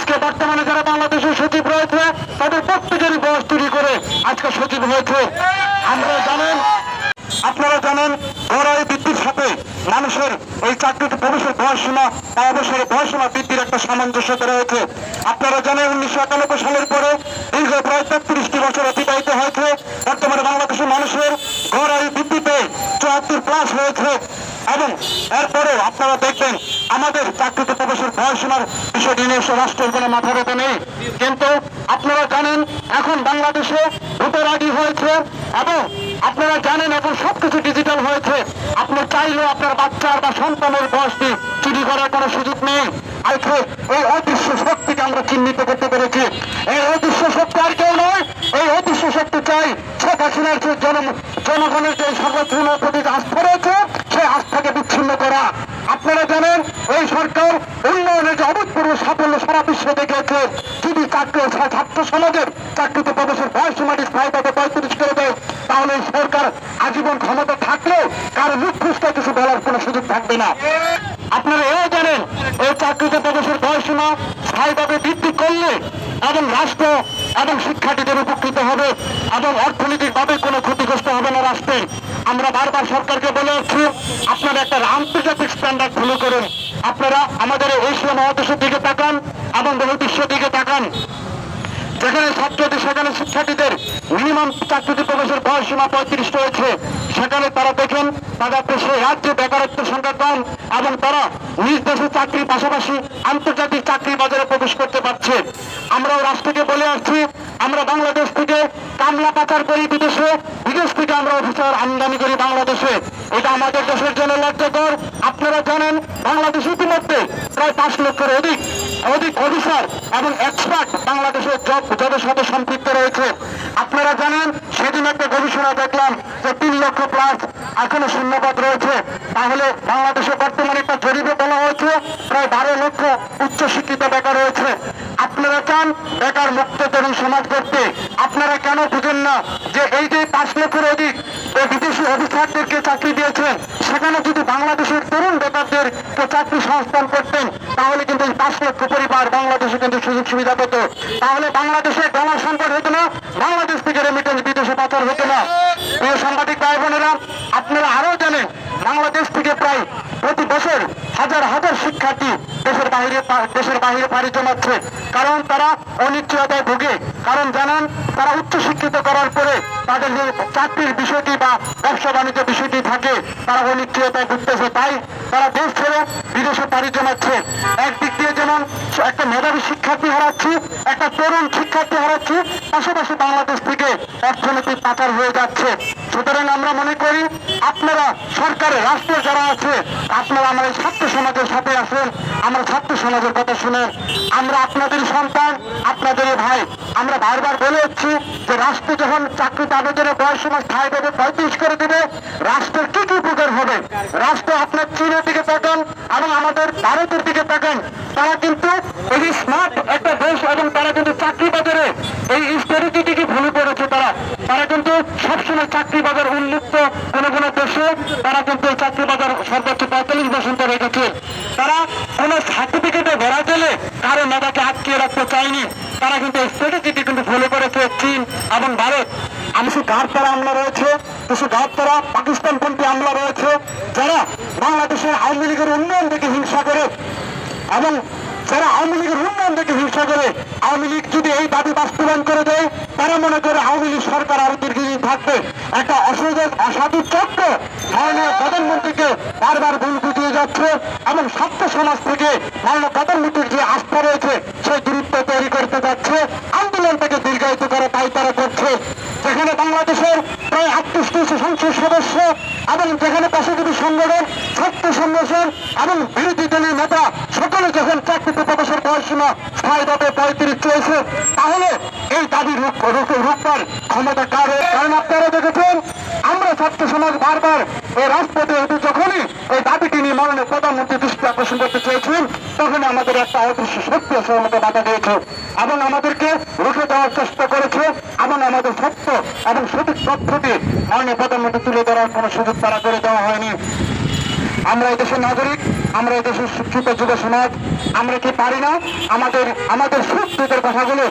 আজকে বর্তমানে যারা বাংলাদেশের সচিব রয়েছে তাদের প্রত্যেকেরই বয়স চুরি করে আজকে সচিব হয়েছে। আপনারা জানেন গড়াই বৃদ্ধির সাথে মানুষের এই চাকরিতে প্রবেশের বয়সসীমা বা অবসরের বয়সসীমা বৃদ্ধির একটা সামঞ্জস্যতা রয়েছে। আপনারা জানেন 1991 সালের পরে দীর্ঘ প্রায় 33টি বছর অতিবাহিত হয়েছে। বর্তমানে বাংলাদেশের মানুষের গড়াই বৃদ্ধিতে 74+ হয়েছে এবং এরপরেও আপনারা দেখবেন আমাদের চাকরিতে প্রবেশের বয়সসীমার বিষয়টি নিয়ে রাষ্ট্রের কোনো মাথা ব্যথা নেই। কিন্তু আপনারা জানেন এখন বাংলাদেশে ভোটার আইডি হয়েছে এবং আপনারা জানেন এখন সবকিছু ডিজিটাল হয়েছে। আপনি চাইলেও আপনার বাচ্চার বা সন্তানের বয়সটি চুরি করার কোনো সুযোগ নেই। আজকে এই অদৃশ্য শক্তিকে আমরা চিহ্নিত করতে পেরেছি। এই অদৃশ্য শক্তি আর কেউ নয়, এই অদৃশ্য শক্তি চাই শেখ হাসিনার যে জনগণের যে সর্বজনীয় প্রতি আস্থা রয়েছে সেই আস্থাকে বিচ্ছিন্ন করা। আপনারা জানেন এই সরকার উন্নয়নের যে অভূতপূর্ব সাফল্য সারা বিশ্বে দেখেছে। যদি ছাত্র সমাজের চাকরিতে প্রবেশের বয়সসীমাটি স্থায়ীভাবে 35 করে দেয় তাহলে এই সরকার আজীবন ক্ষমতা থাকলেও কারো মুখ ফুসকে কিছু বলার কোনো সুযোগ থাকবে না। আপনারা এও জানেন এই চাকরিতে প্রবেশের বয়সসীমা স্থায়ীভাবে বৃদ্ধি করলে এবং রাষ্ট্র এবং শিক্ষার্থীদের উপকৃত হবে এবং অর্থনৈতিকভাবে কোনো ক্ষতিগ্রস্ত হবে না রাষ্ট্রে। আমরা বারবার সরকারকে বলে আসছি আপনারা একটা আন্তর্জাতিক স্ট্যান্ডার্ড ফলো করুন। আপনারা আমাদের এশিয়া মহাদেশের দিকে তাকান এবং বহির্বিশ্বের দিকে তাকান। যেখানে ছাত্রদের সেখানে শিক্ষার্থীদের মিনিমাম চাকরিতে প্রবেশের বয়সসীমা 35 রয়েছে, সেখানে তারা দেখেন তাদের দেশে রাজ্যে বেকারত্বের সংখ্যা কম এবং তারা নিজ দেশের চাকরির পাশাপাশি আন্তর্জাতিক চাকরির বাজারে প্রবেশ করতে পারছে। আমরাও রাষ্ট্রকে বলে আসছি আমরা বাংলাদেশ থেকে কামলা পাচার করি বিদেশে, বিদেশ থেকে আমরা অফিসার আমদানি করি বাংলাদেশে। এটা আমাদের দেশের জন্য লজ্জাকর। আপনারা জানেন বাংলাদেশ ইতিমধ্যে প্রায় 5 লক্ষের অধিক অফিসার এবং এক্সপার্ট বাংলাদেশের জবের সাথে সম্পৃক্ত রয়েছে। আপনারা জানেন সেদিন একটা গবেষণা দেখলাম যে 3 লক্ষ প্লাস এখনো শূন্যপদ রয়েছে। তাহলে বাংলাদেশে বর্তমানে একটা জরিপে বলা হয়েছে প্রায় 12 লক্ষ উচ্চশিক্ষিত বেকার রয়েছে। আপনারা চান বেকার মুক্ত তরুণ সমাজ করতে, আপনারা কেন বুঝেন না যে এই যে 5 লক্ষের অধিক বিদেশি অফিসারদেরকে চাকরি দিয়েছেন সেখানে যদি বাংলাদেশের তরুণ বেকারদের চাকরি সংস্থান করতেন তাহলে কিন্তু এই 5 লক্ষ পরিবার বাংলাদেশে কিন্তু সুযোগ সুবিধা পেত। তাহলে বাংলাদেশে ডলার সংকট হতো না, বাংলাদেশ থেকে রেমিটেন্স বিদেশে পাচার হতো না। প্রিয় সাংবাদিক ভাই বোনেরা, আপনারা আরো জানেন বাংলাদেশ থেকে প্রায় প্রতি বছর হাজার হাজার শিক্ষার্থী দেশের বাইরে পাড়ি জমাচ্ছে, কারণ তারা অনিশ্চয়তায় ভোগে। কারণ জানেন তারা উচ্চশিক্ষিত করার পরে তাদের যে চাকরির বিষয়টি বা ব্যবসা বাণিজ্য বিষয়টি থাকে তারা অনিশ্চয়তায় ভুগতেছে, তাই তারা দেশ ছেড়ে বিদেশে পাড়ি জমাচ্ছে। একদিক দিয়ে যেমন একটা মেধাবী শিক্ষার্থী হারাচ্ছি, একটা তরুণ শিক্ষার্থী হারাচ্ছি, পাশাপাশি বাংলাদেশ থেকে অর্থনৈতিক পাচার হয়ে যাচ্ছে। সুতরাং আমরা মনে করি আপনারা সরকারের রাষ্ট্রে যারা আছে আপনারা আমাদের ছাত্র সমাজের সাথে আসেন, আমরা ছাত্র সমাজের কথা শুনেন। আমরা আপনাদের সন্তান, আপনাদের ভাই। আমরা বারবার বলে যাচ্ছি যে রাষ্ট্র যখন চাকরিতে আবেদনের বয়সসীমা স্থায়ীভাবে 35 করে দেবে রাষ্ট্রের কি কি উপকার হবে। রাষ্ট্র আপনার চীনের দিকে তাকান এবং আমাদের ভারতের দিকে তাকান, তারা কিন্তু এই স্মার্ট একটা দেশ এবং তারা কিন্তু চাকরি বাজারে এই স্টেরিটিকে ভুলে পড়েছে। তারা কিন্তু সবসময় চাকরি বাজার উন্মুক্ত কোনো কোনো দেশে তারা কিন্তু চাকরি বাজার সর্বোচ্চ 45% রেখেছে। তারা কোনো সার্টিফিকেটে ধরা গেলে কারো মেধাকে আটকিয়ে রাখতে চায়নি। তারা কিন্তু স্ট্র্যাটেজিটি কিন্তু ফলো করেছে চীন এবং ভারত। কিছু গাঁটতারা আমলা রয়েছে, কিছু গাঁটতারা পাকিস্তানপন্থী আমলা রয়েছে যারা বাংলাদেশের আওয়ামী লীগের উন্নয়ন দেখে হিংসা করে এবং যারা আওয়ামী লীগের উন্নয়ন দেখে হিংসা করে আওয়ামী লীগ যদি এই দাবি বাস্তবায়ন করে দেয় তারা মনে করে আওয়ামী লীগ সরকার আরো দীর্ঘদিন থাকবে। একটা অসাধু চক্র মাননীয় প্রধানমন্ত্রীকে বারবার ভুল বুঝিয়ে যাচ্ছে এবং ছাত্র সমাজ থেকে মাননীয় প্রধানমন্ত্রীর যে আস্থা রয়েছে সেই দূরত্ব তৈরি করতে যাচ্ছে, আন্দোলনটাকে দীর্ঘায়িত করে তাই তারা করছে। যেখানে বাংলাদেশের প্রায় 38টি সংসদ সদস্য এবং যেখানে পেশাজীবী সংগঠন, ছাত্র সংগঠন এবং বিরোধী দলীয় নেতা সকলে যখন চাকরিতে প্রবেশের বয়সসীমা স্থায়ীভাবে 35 চেয়েছে তাহলে এই দাবি রূপবার ক্ষমতা কার? কারণ আপনারা দেখেছেন আমরা ছাত্র সমাজ বারবার এই রাজপথে যখনই এই দাবিটি নিয়ে মাননীয় প্রধানমন্ত্রী দৃষ্টি আকর্ষণ করতে চেয়েছেন তখনই আমাদের একটা অদৃশ্য শক্তি আসলে আমাদের বাধা দিয়েছে এবং আমাদেরকে রুখে দেওয়ার চেষ্টা করেছে এবং আমাদের সত্য এবং সঠিক তথ্যটি মাননীয় প্রধানমন্ত্রী তুলে ধরার কোনো সুযোগ তারা করে দেওয়া হয়নি। আমরা এই দেশের নাগরিক, আমরা এই দেশের শিক্ষিত যুব সমাজ, আমরা কি পারি না আমাদের আমাদের সুখ দুঃখের কথাগুলো